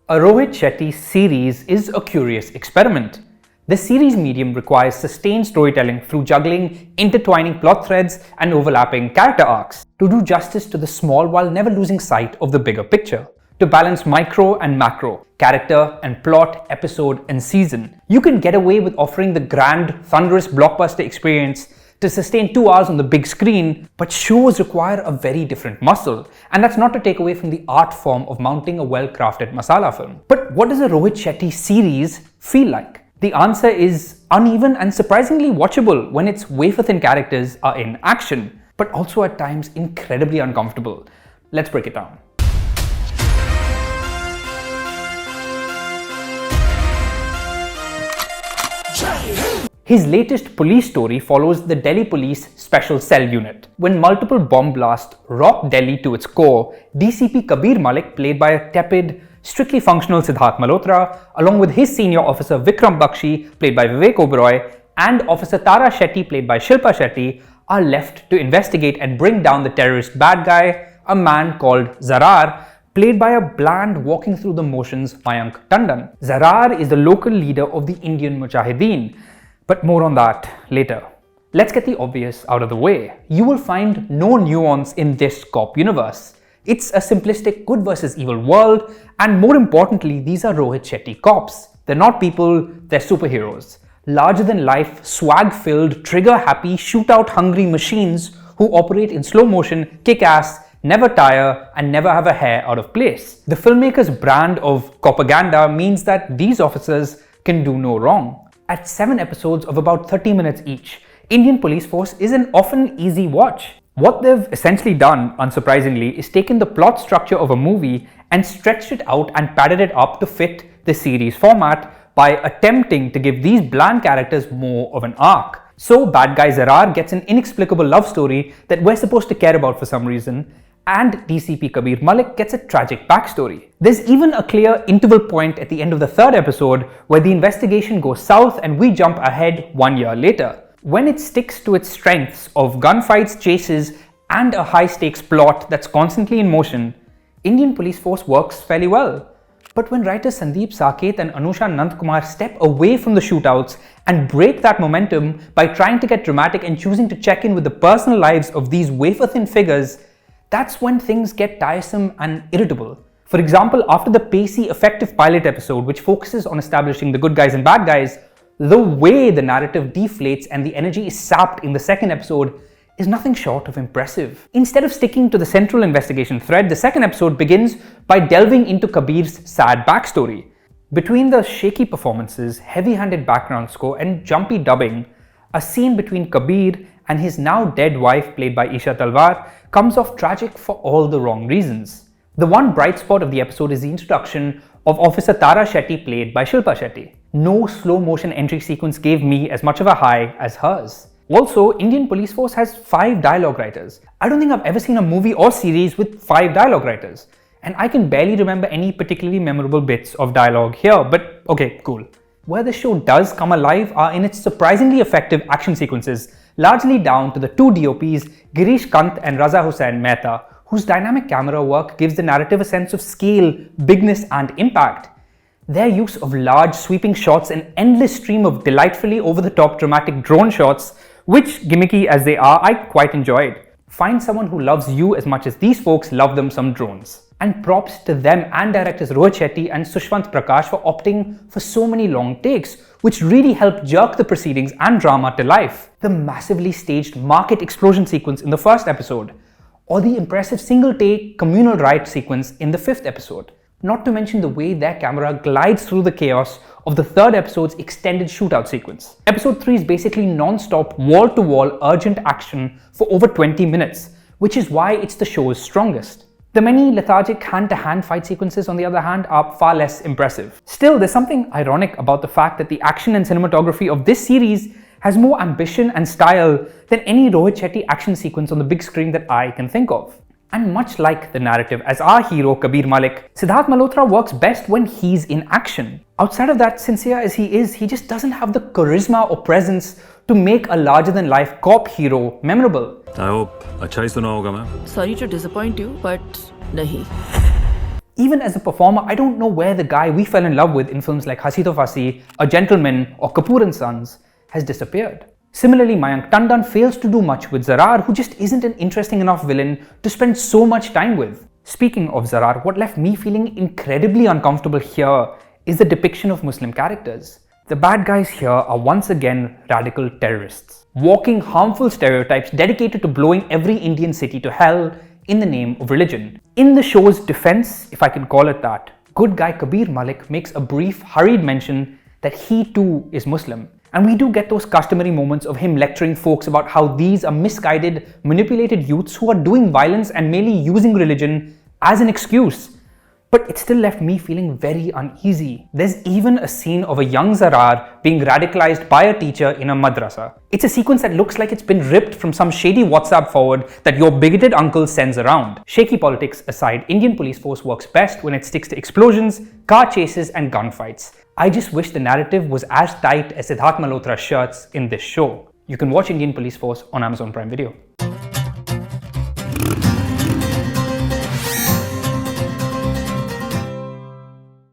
A Rohit Shetty series is a curious experiment. The series medium requires sustained storytelling through juggling intertwining plot threads and overlapping character arcs to do justice to the small while never losing sight of the bigger picture. To balance micro and macro, character and plot, episode and season, you can get away with offering the grand, thunderous blockbuster experience to sustain 2 hours on the big screen, but shows require a very different muscle, and that's not to take away from the art form of mounting a well-crafted masala film. But what does a Rohit Shetty series feel like? The answer is uneven and surprisingly watchable when its wafer-thin characters are in action, but also at times incredibly uncomfortable. Let's break it down. His latest police story follows the Delhi Police Special Cell Unit. When multiple bomb blasts rock Delhi to its core, DCP Kabir Malik, played by a tepid, strictly functional Sidharth Malhotra, along with his senior officer Vikram Bakshi, played by Vivek Oberoi, and Officer Tara Shetty, played by Shlipa Shetty, are left to investigate and bring down the terrorist bad guy, a man called Zarar, played by a bland, walking through the motions Mayank Tandon. Zarar is the local leader of the Indian Mujahideen, but more on that later. Let's get the obvious out of the way. You will find no nuance in this cop universe. It's a simplistic good versus evil world, and more importantly, these are Rohit Shetty cops. They're not people, they're superheroes. Larger-than-life, swag-filled, trigger-happy, shootout-hungry machines who operate in slow motion, kick-ass, never tire, and never have a hair out of place. The filmmaker's brand of propaganda means that these officers can do no wrong. At 7 episodes of about 30 minutes each, Indian Police Force is an often easy watch. What they've essentially done, unsurprisingly, is taken the plot structure of a movie and stretched it out and padded it up to fit the series format by attempting to give these bland characters more of an arc. So bad guy Zarar gets an inexplicable love story that we're supposed to care about for some reason, and DCP Kabir Malik gets a tragic backstory. There's even a clear interval point at the end of the 3rd episode where the investigation goes south and we jump ahead 1 year later. When it sticks to its strengths of gunfights, chases, and a high-stakes plot that's constantly in motion, Indian Police Force works fairly well. But when writers Sandeep Saket and Anusha Nandkumar step away from the shootouts and break that momentum by trying to get dramatic and choosing to check in with the personal lives of these wafer-thin figures, that's when things get tiresome and irritable. For example, after the pacey, effective pilot episode, which focuses on establishing the good guys and bad guys, the way the narrative deflates and the energy is sapped in the 2nd episode is nothing short of impressive. Instead of sticking to the central investigation thread, the 2nd episode begins by delving into Kabir's sad backstory. Between the shaky performances, heavy-handed background score, and jumpy dubbing, a scene between Kabir and his now dead wife, played by Isha Talwar, comes off tragic for all the wrong reasons. The one bright spot of the episode is the introduction of Officer Tara Shetty, played by Shlipa Shetty. No slow motion entry sequence gave me as much of a high as hers. Also, Indian Police Force has 5 dialogue writers. I don't think I've ever seen a movie or series with 5 dialogue writers. And I can barely remember any particularly memorable bits of dialogue here, but okay, cool. Where the show does come alive are in its surprisingly effective action sequences, largely down to the 2 DOPs, Girish Kant and Raza Hussain Mehta, whose dynamic camera work gives the narrative a sense of scale, bigness, and impact. Their use of large, sweeping shots, an endless stream of delightfully over-the-top dramatic drone shots, which, gimmicky as they are, I quite enjoyed. Find someone who loves you as much as these folks love them some drones. And props to them and directors Rohit Shetty and Sushwant Prakash for opting for so many long takes, which really helped jerk the proceedings and drama to life. The massively staged market explosion sequence in the 1st episode, or the impressive single-take communal riot sequence in the 5th episode. Not to mention the way their camera glides through the chaos of the 3rd episode's extended shootout sequence. Episode 3 is basically non-stop, wall-to-wall urgent action for over 20 minutes, which is why it's the show's strongest. The many lethargic hand-to-hand fight sequences, on the other hand, are far less impressive. Still, there's something ironic about the fact that the action and cinematography of this series has more ambition and style than any Rohit Shetty action sequence on the big screen that I can think of. And much like the narrative as our hero Kabir Malik, Sidharth Malhotra works best when he's in action. Outside of that, sincere as he is, he just doesn't have the charisma or presence to make a larger-than-life cop hero memorable. I hope अच्छा ही सुना होगा मैं. Sorry to disappoint you, but nahi. Even as a performer, I don't know where the guy we fell in love with in films like Hasi To Fasi, A Gentleman or Kapoor and Sons has disappeared. Similarly, Mayank Tandon fails to do much with Zarar, who just isn't an interesting enough villain to spend so much time with. Speaking of Zarar, what left me feeling incredibly uncomfortable here is the depiction of Muslim characters. The bad guys here are once again radical terrorists, walking harmful stereotypes dedicated to blowing every Indian city to hell in the name of religion. In the show's defense, if I can call it that, good guy Kabir Malik makes a brief, hurried mention that he too is Muslim. And we do get those customary moments of him lecturing folks about how these are misguided, manipulated youths who are doing violence and merely using religion as an excuse. But it still left me feeling very uneasy. There's even a scene of a young Zarar being radicalized by a teacher in a madrasa. It's a sequence that looks like it's been ripped from some shady WhatsApp forward that your bigoted uncle sends around. Shaky politics aside, Indian police force works best when it sticks to explosions, car chases and gunfights. I just wish the narrative was as tight as Sidharth Malhotra's shirts in this show. You can watch Indian Police Force on Amazon Prime Video.